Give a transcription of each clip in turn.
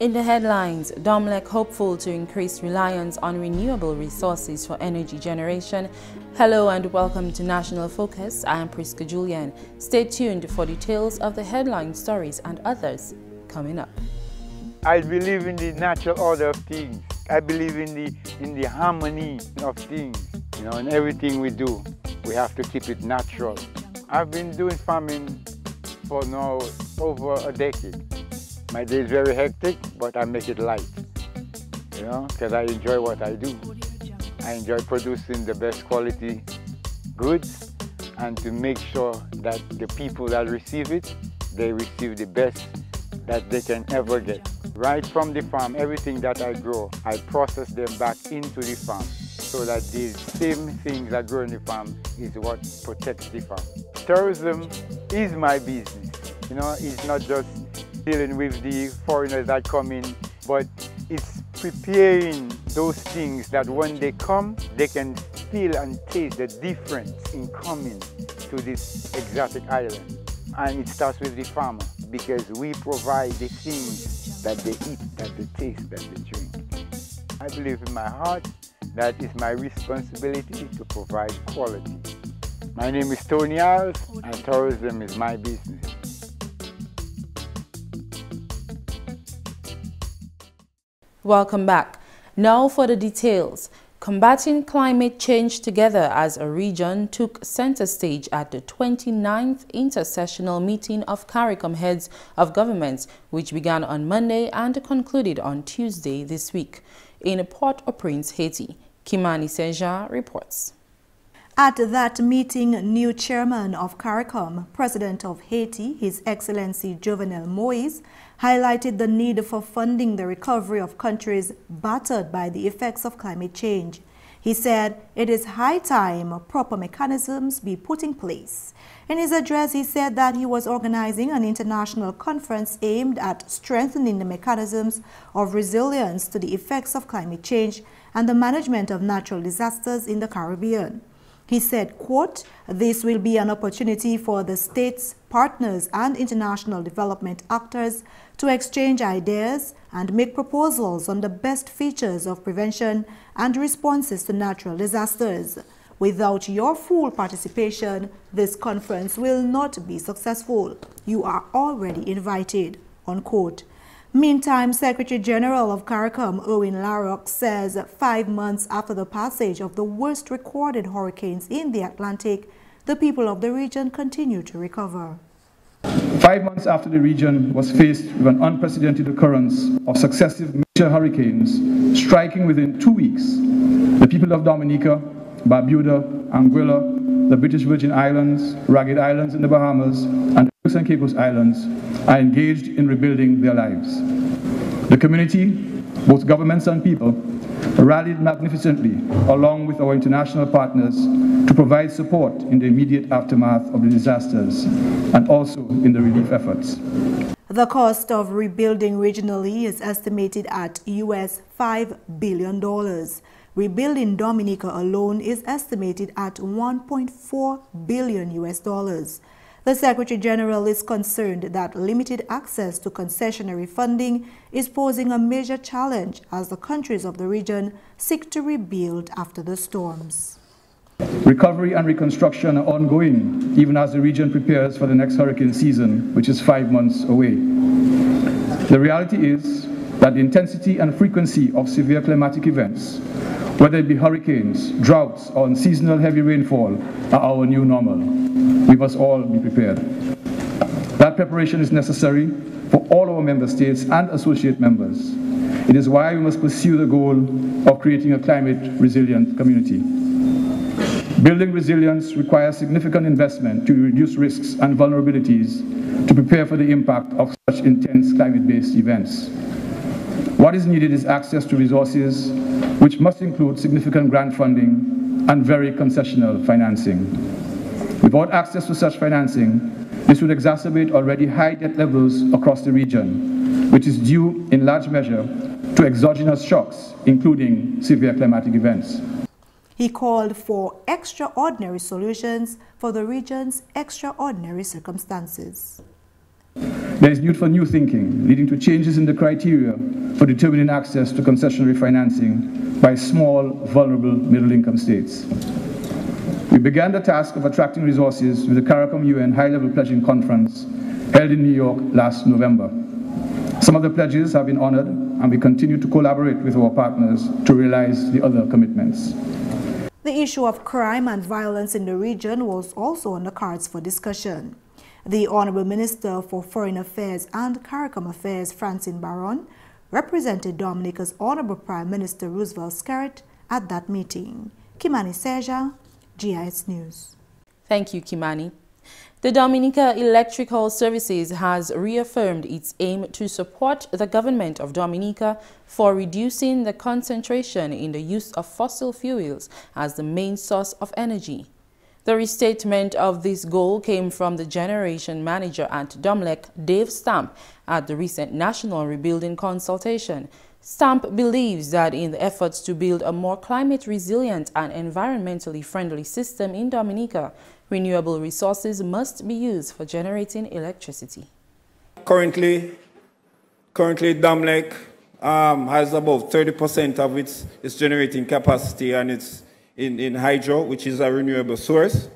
In the headlines, DOMLEC hopeful to increase reliance on renewable resources for energy generation. Hello and welcome to National Focus. I am PRISCA Julien. Stay tuned for details of the headline stories and others coming up. I believe in the natural order of things. I believe in the harmony of things. You know, in everything we do, we have to keep it natural. I've been doing farming for now over a decade. My day is very hectic, but I make it light, you know, because I enjoy what I do. I enjoy producing the best quality goods and to make sure that the people that receive it, they receive the best that they can ever get. Right from the farm, everything that I grow, I process them back into the farm so that these same things that grow in the farm is what protects the farm. Tourism is my business. You know, it's not just dealing with the foreigners that come in, but it's preparing those things that when they come, they can feel and taste the difference in coming to this exotic island. And it starts with the farmer, because we provide the things that they eat, that they taste, that they drink. I believe in my heart that it's my responsibility to provide quality. My name is Tony Alves, and tourism is my business. Welcome back. Now for the details. Combating climate change together as a region took center stage at the 29th intersessional meeting of CARICOM heads of governments, which began on Monday and concluded on Tuesday this week in Port-au-Prince, Haiti. Kimani Seja reports. At that meeting, new chairman of CARICOM, President of Haiti, His Excellency Jovenel Moïse, highlighted the need for funding the recovery of countries battered by the effects of climate change. He said it is high time proper mechanisms be put in place. In his address, he said that he was organizing an international conference aimed at strengthening the mechanisms of resilience to the effects of climate change and the management of natural disasters in the Caribbean. He said, quote, "This will be an opportunity for the states, partners, and international development actors to exchange ideas and make proposals on the best features of prevention and responses to natural disasters. Without your full participation, this conference will not be successful. You are already invited," unquote. Meantime, Secretary General of CARICOM, Owen Larocque, says 5 months after the passage of the worst recorded hurricanes in the Atlantic, the people of the region continue to recover. 5 months after the region was faced with an unprecedented occurrence of successive major hurricanes striking within 2 weeks, the people of Dominica, Barbuda, Anguilla, the British Virgin Islands, Ragged Islands in the Bahamas, and Turks and Caicos Islands are engaged in rebuilding their lives. The community, both governments and people, rallied magnificently along with our international partners to provide support in the immediate aftermath of the disasters and also in the relief efforts. The cost of rebuilding regionally is estimated at US $5 billion. Rebuilding Dominica alone is estimated at $1.4 billion US. The Secretary General is concerned that limited access to concessionary funding is posing a major challenge as the countries of the region seek to rebuild after the storms. Recovery and reconstruction are ongoing, even as the region prepares for the next hurricane season, which is 5 months away. The reality is that the intensity and frequency of severe climatic events, whether it be hurricanes, droughts, or unseasonal heavy rainfall, are our new normal. We must all be prepared. That preparation is necessary for all our member states and associate members. It is why we must pursue the goal of creating a climate-resilient community. Building resilience requires significant investment to reduce risks and vulnerabilities to prepare for the impact of such intense climate-based events. What is needed is access to resources, which must include significant grant funding and very concessional financing. Without access to such financing, this would exacerbate already high debt levels across the region, which is due in large measure to exogenous shocks, including severe climatic events. He called for extraordinary solutions for the region's extraordinary circumstances. There is need for new thinking, leading to changes in the criteria for determining access to concessionary financing by small, vulnerable, middle-income states. We began the task of attracting resources with the CARICOM UN High-Level Pledging Conference held in New York last November. Some of the pledges have been honored, and we continue to collaborate with our partners to realize the other commitments. The issue of crime and violence in the region was also on the cards for discussion. The Honorable Minister for Foreign Affairs and CARICOM Affairs, Francine Baron, represented Dominica's Honorable Prime Minister Roosevelt Skerrit at that meeting. Kimani Seja, GIS News. Thank you, Kimani. The Dominica Electrical Services has reaffirmed its aim to support the government of Dominica for reducing the concentration in the use of fossil fuels as the main source of energy. The restatement of this goal came from the Generation Manager at DOMLEC, Dave Stamp, at the recent National Rebuilding Consultation. Stamp believes that in the efforts to build a more climate-resilient and environmentally friendly system in Dominica, renewable resources must be used for generating electricity. Currently DOMLEC has about 30% of its generating capacity, and it's in hydro, which is a renewable source.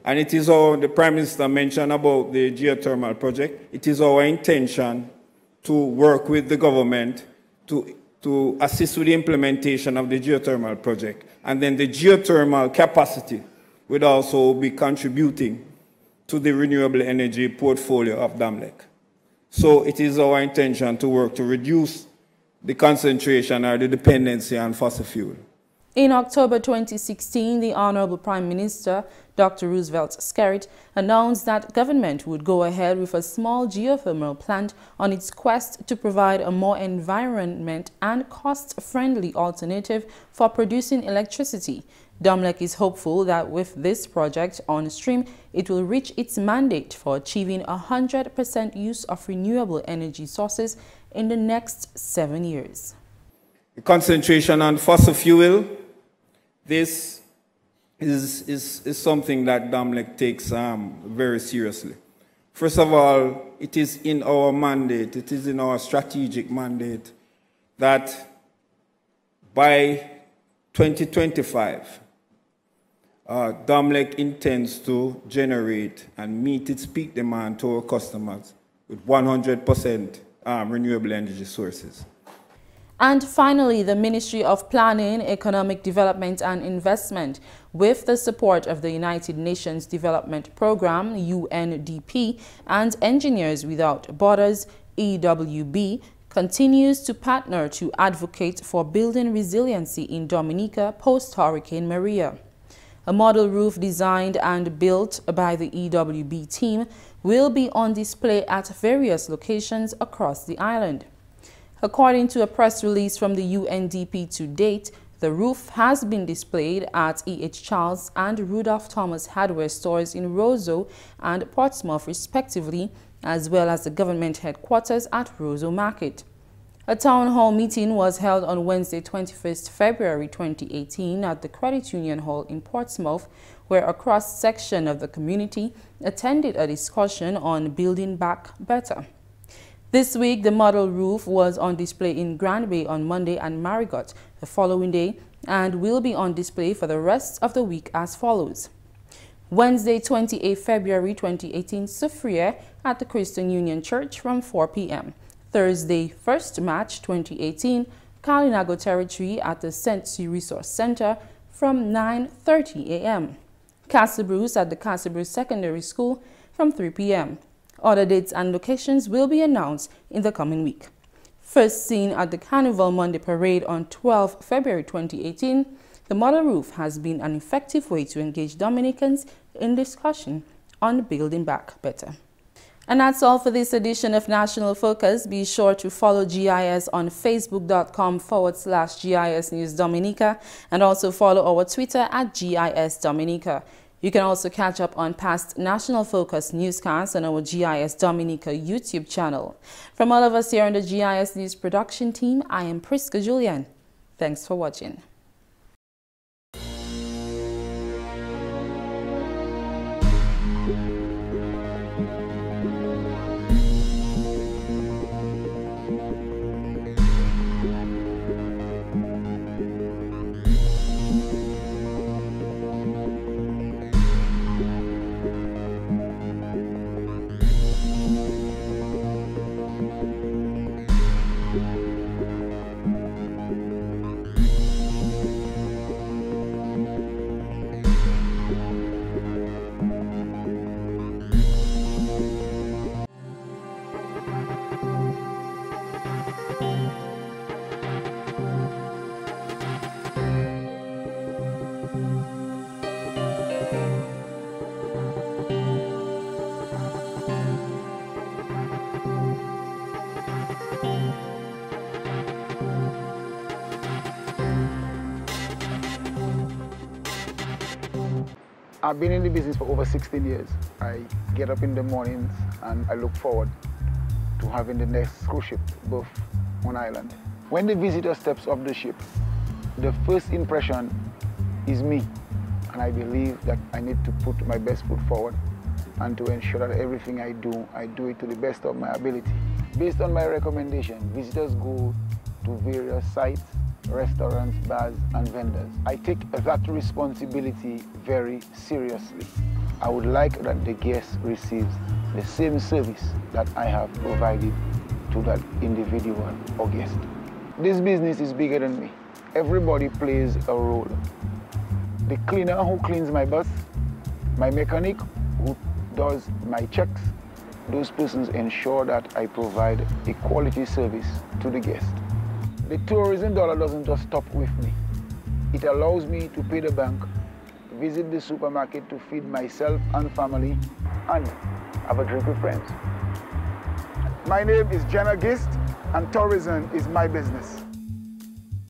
And it is the Prime Minister mentioned about the geothermal project. It is our intention to work with the government to assist with the implementation of the geothermal project. And then the geothermal capacity would also be contributing to the renewable energy portfolio of DOMLEC. So it is our intention to work to reduce the concentration or the dependency on fossil fuel. In October 2016, the Honorable Prime Minister, Dr. Roosevelt Skerrit, announced that government would go ahead with a small geothermal plant on its quest to provide a more environment and cost-friendly alternative for producing electricity. DOMLEC is hopeful that with this project on stream, it will reach its mandate for achieving 100% use of renewable energy sources in the next 7 years. The concentration on fossil fuel, this is something that DOMLEC takes very seriously. First of all, it is in our mandate, it is in our strategic mandate that by 2025, DOMLEC intends to generate and meet its peak demand to our customers with 100% renewable energy sources. And finally, the Ministry of Planning, Economic Development and Investment, with the support of the United Nations Development Programme, UNDP, and Engineers Without Borders, EWB, continues to partner to advocate for building resiliency in Dominica post-Hurricane Maria. A model roof designed and built by the EWB team will be on display at various locations across the island. According to a press release from the UNDP to date, the roof has been displayed at E.H. Charles and Rudolph Thomas hardware stores in Roseau and Portsmouth respectively, as well as the government headquarters at Roseau Market. A town hall meeting was held on Wednesday, 21st February 2018 at the Credit Union Hall in Portsmouth, where a cross-section of the community attended a discussion on building back better. This week, the model roof was on display in Grand Bay on Monday and Marigot the following day and will be on display for the rest of the week as follows. Wednesday, 28 February 2018, Soufriere at the Christian Union Church from 4 p.m. Thursday, 1st March 2018, Kalinago Territory at the St. C. Resource Center from 9:30 a.m. Castle Bruce at the Castle Bruce Secondary School from 3 p.m. Other dates and locations will be announced in the coming week. First seen at the Carnival Monday Parade on 12 February 2018, the model roof has been an effective way to engage Dominicans in discussion on building back better. And that's all for this edition of National Focus. Be sure to follow GIS on facebook.com/GIS News Dominica and also follow our Twitter at GIS Dominica. You can also catch up on past National Focus newscasts on our GIS Dominica YouTube channel. From all of us here on the GIS News production team, I am PRISCA JULIEN. Thanks for watching. I've been in the business for over 16 years. I get up in the mornings and I look forward to having the next cruise ship berth on island. When the visitor steps off the ship, the first impression is me. And I believe that I need to put my best foot forward and to ensure that everything I do it to the best of my ability. Based on my recommendation, visitors go to various sites, restaurants, bars, and vendors. I take that responsibility very seriously. I would like that the guest receives the same service that I have provided to that individual or guest. This business is bigger than me. Everybody plays a role. The cleaner who cleans my bus, my mechanic who does my checks, those persons ensure that I provide a quality service to the guest. The tourism dollar doesn't just stop with me. It allows me to pay the bank, visit the supermarket to feed myself and family, and have a drink with friends. My name is Jenna Gist, and tourism is my business.